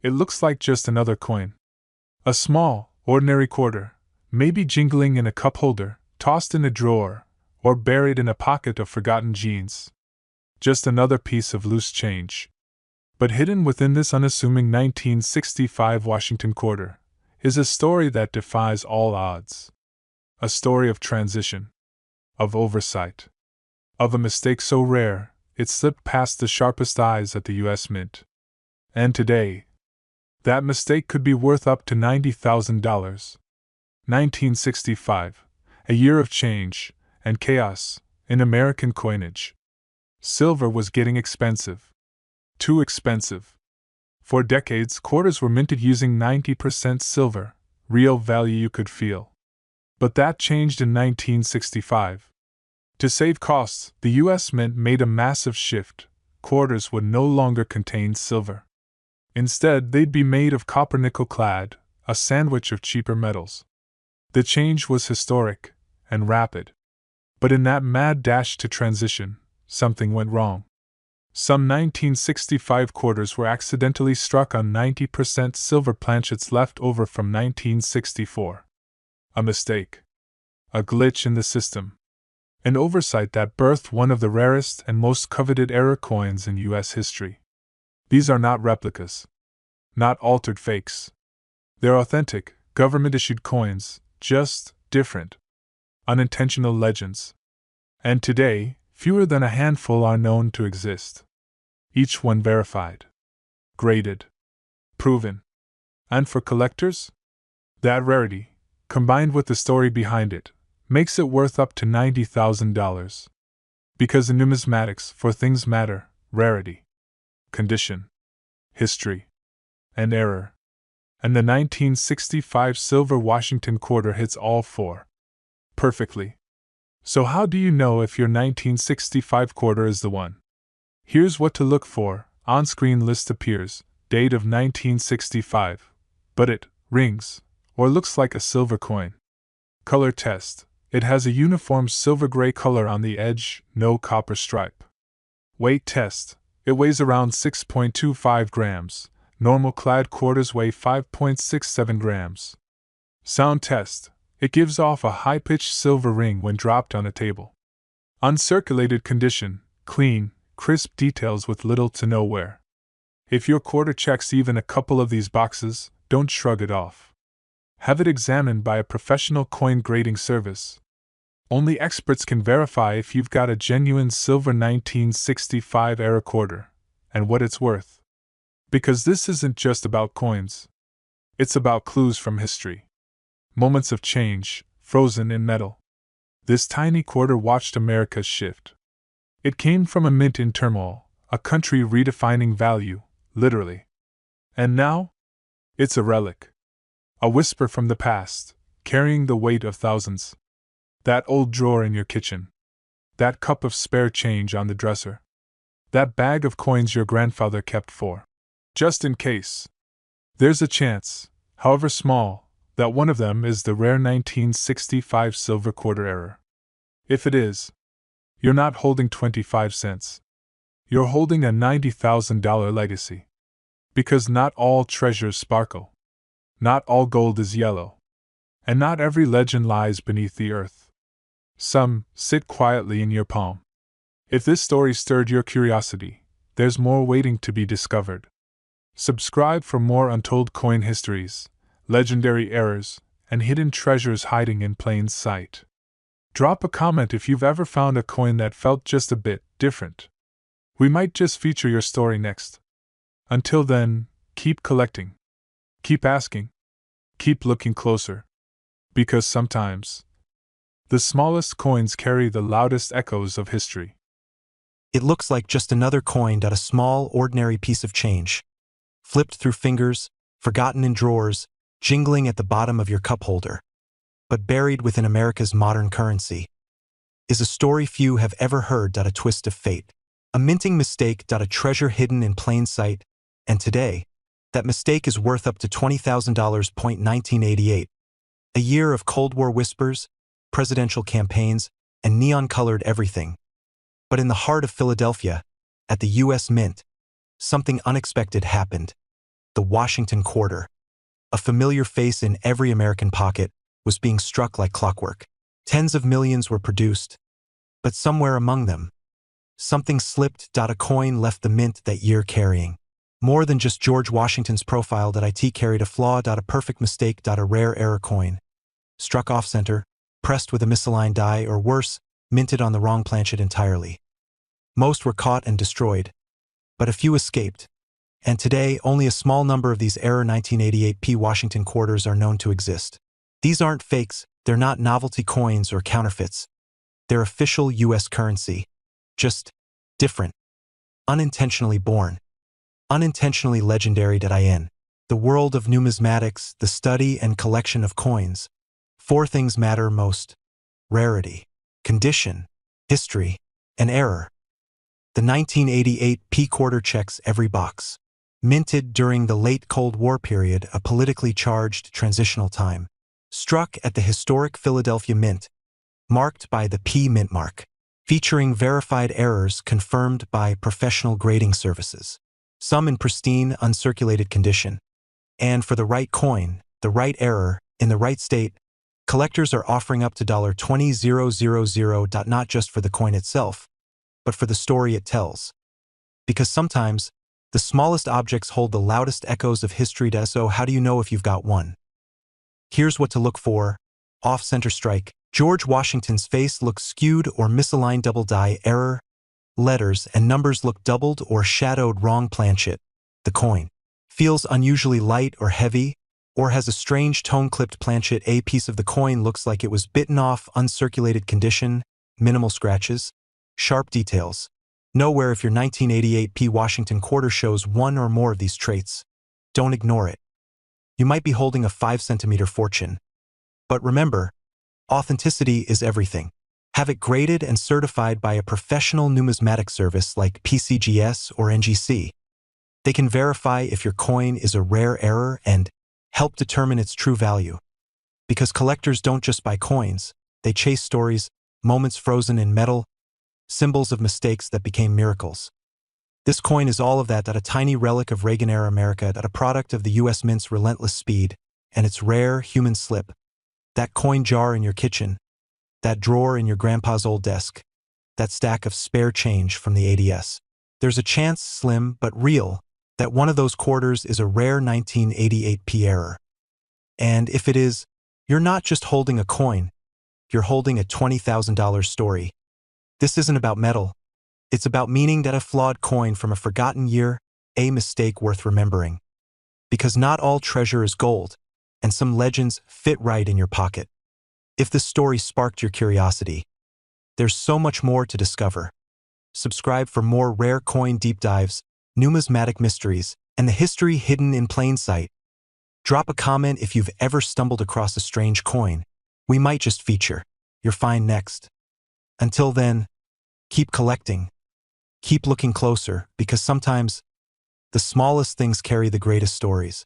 It looks like just another coin. A small, ordinary quarter, maybe jingling in a cup holder, tossed in a drawer, or buried in a pocket of forgotten jeans. Just another piece of loose change. But hidden within this unassuming 1965 Washington quarter is a story that defies all odds. A story of transition, of oversight, of a mistake so rare it slipped past the sharpest eyes at the U.S. Mint. And today, that mistake could be worth up to $90,000. 1965, a year of change and chaos in American coinage. Silver was getting expensive. Too expensive. For decades, quarters were minted using 90% silver, real value you could feel. But that changed in 1965. To save costs, the U.S. Mint made a massive shift. Quarters would no longer contain silver. Instead, they'd be made of copper nickel clad, a sandwich of cheaper metals. The change was historic and rapid. But in that mad dash to transition, something went wrong. Some 1965 quarters were accidentally struck on 90% silver planchets left over from 1964. A mistake. A glitch in the system. An oversight that birthed one of the rarest and most coveted error coins in U.S. history. These are not replicas. Not altered fakes. They're authentic, government-issued coins, just different. Unintentional legends. And today, fewer than a handful are known to exist. Each one verified. Graded. Proven. And for collectors? That rarity, combined with the story behind it, makes it worth up to $90,000. Because in numismatics, for things matter, rarity, condition, history, and error. And the 1965 silver Washington quarter hits all four. Perfectly. So how do you know if your 1965 quarter is the one? Here's what to look for. On-screen list appears, date of 1965, but it rings, or looks like a silver coin. Color test. It has a uniform silver-gray color on the edge, no copper stripe. Weight test. It weighs around 6.25 grams. Normal clad quarters weigh 5.67 grams. Sound test. It gives off a high-pitched silver ring when dropped on a table. Uncirculated condition. Clean, crisp details with little to no wear. If your quarter checks even a couple of these boxes, don't shrug it off. Have it examined by a professional coin grading service. Only experts can verify if you've got a genuine silver 1965 era quarter, and what it's worth. Because this isn't just about coins. It's about clues from history. Moments of change, frozen in metal. This tiny quarter watched America's shift. It came from a mint in turmoil, a country redefining value, literally. And now? It's a relic. A whisper from the past, carrying the weight of thousands. That old drawer in your kitchen. That cup of spare change on the dresser. That bag of coins your grandfather kept for. Just in case. There's a chance, however small, that one of them is the rare 1965 silver quarter error. If it is, you're not holding 25 cents. You're holding a $90,000 legacy. Because not all treasures sparkle. Not all gold is yellow. And not every legend lies beneath the earth. Some sit quietly in your palm. If this story stirred your curiosity, there's more waiting to be discovered. Subscribe for more untold coin histories, legendary errors, and hidden treasures hiding in plain sight. Drop a comment if you've ever found a coin that felt just a bit different. We might just feature your story next. Until then, keep collecting. Keep asking. Keep looking closer. Because sometimes, the smallest coins carry the loudest echoes of history. It looks like just another coin, a small, ordinary piece of change. Flipped through fingers, forgotten in drawers, jingling at the bottom of your cup holder. But buried within America's modern currency is a story few have ever heard. A twist of fate. A minting mistake. A treasure hidden in plain sight. And today, that mistake is worth up to $20,000. 1988. A year of Cold War whispers, presidential campaigns, and neon-colored everything. But in the heart of Philadelphia, at the U.S. Mint, something unexpected happened. the Washington quarter. A familiar face in every American pocket was being struck like clockwork. Tens of millions were produced, but somewhere among them, something slipped. A coin left the mint that year carrying more than just George Washington's profile. It carried a flaw. A perfect mistake. A rare error coin, struck off-center, pressed with a misaligned die, or worse, minted on the wrong planchet entirely. Most were caught and destroyed, but a few escaped, and today only a small number of these error 1988 P Washington quarters are known to exist. These aren't fakes, they're not novelty coins or counterfeits. They're official U.S. currency, just different, unintentionally born, unintentionally legendary. In the world of numismatics, the study and collection of coins, four things matter most: rarity, condition, history, and error. The 1988 P quarter checks every box. Minted during the late Cold War period, a politically charged transitional time. Struck at the historic Philadelphia Mint, marked by the P Mint mark, featuring verified errors confirmed by professional grading services, some in pristine, uncirculated condition. And for the right coin, the right error, in the right state, collectors are offering up to $20,000, not just for the coin itself, but for the story it tells. Because sometimes, the smallest objects hold the loudest echoes of history. So how do you know if you've got one? Here's what to look for: off-center strike. George Washington's face looks skewed or misaligned. Double die error. Letters and numbers look doubled or shadowed. Wrong planchet. The coin feels unusually light or heavy, or has a strange tone-clipped planchet. A piece of the coin looks like it was bitten off. Uncirculated condition. Minimal scratches. Sharp details. Nowhere if your 1988 P Washington quarter shows one or more of these traits. Don't ignore it. You might be holding a 5-centimeter fortune. But remember, authenticity is everything. Have it graded and certified by a professional numismatic service like PCGS or NGC. They can verify if your coin is a rare error and help determine its true value. Because collectors don't just buy coins, they chase stories, moments frozen in metal, symbols of mistakes that became miracles. This coin is all of that. A tiny relic of Reagan-era America, a product of the U.S. Mint's relentless speed, and its rare human slip. That coin jar in your kitchen, that drawer in your grandpa's old desk, that stack of spare change from the ADS. There's a chance, slim but real, that one of those quarters is a rare 1988 P error. And if it is, you're not just holding a coin, you're holding a $20,000 story. This isn't about metal. It's about meaning. That a flawed coin from a forgotten year, a mistake worth remembering. Because not all treasure is gold, and some legends fit right in your pocket. If this story sparked your curiosity, there's so much more to discover. Subscribe for more rare coin deep dives, numismatic mysteries, and the history hidden in plain sight. Drop a comment if you've ever stumbled across a strange coin. We might just feature your find next. Until then, keep collecting. Keep looking closer, because sometimes the smallest things carry the greatest stories.